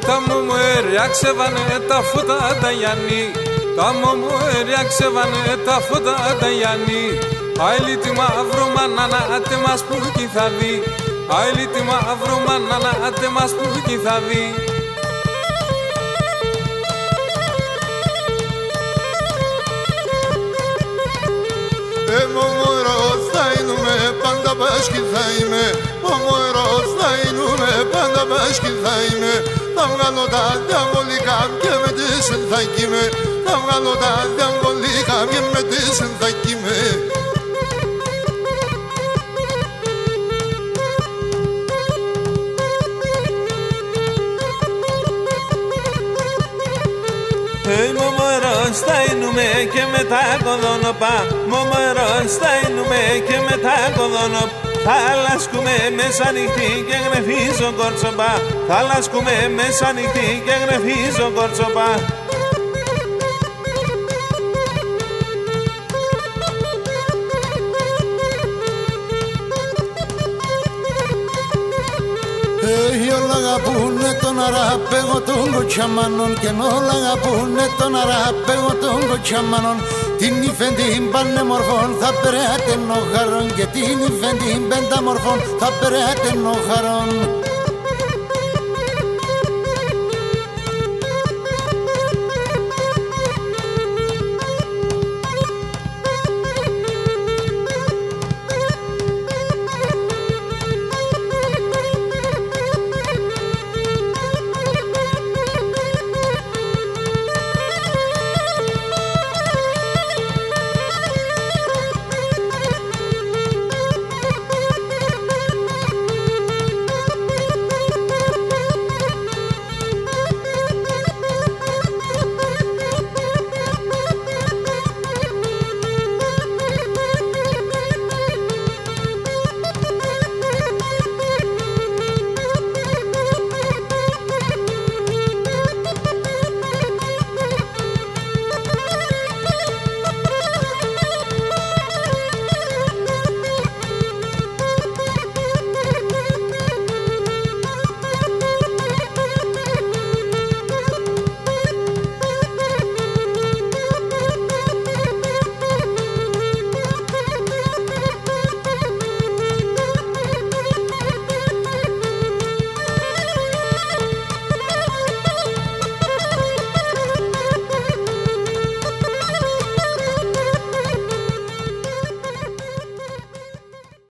Τα μωμέρια ξεβάνε τα φώτα τα Γιάννη. Τα μωμέρια ξεβάνε τα φώτα τα Γιάννη. Άιλι τη μαύρο μανάνα άτε μας που κι θα δει. Άιλι τη μαύρο μανάνα άτε μας που κι θα δει. Μωμορός θα είμαι, πάντα πάσχη θα είμαι. Μωμορός θα είμαι, πάντα πάσχη θα είμαι. Θα βγάλω τα διαβολικά και με τις θα κοίμαι. Θα βγάλω τα διαβολικά και με τις θα κοίμαι. Μωμορός θα είνουμε και μετά κοδόνοπα. Μωμορός θα είνουμε και μετά κοδόνοπα. Θα λασκούμε μέσα νυχτή και γνεφίζω κορτσοπά. Θα λασκούμε μέσα νυχτή και γνεφίζω κορτσοπά. Όλα αγαπούνε τον αραπέγο των κοτσαμάνων και όλα αγαπούνε τον αραπέγο των κοτσαμάνων. Την ύφεν την πανέμορφων θα περάτε νοχαρών και την ύφεν την πενταμορφών θα περάτε νοχαρών.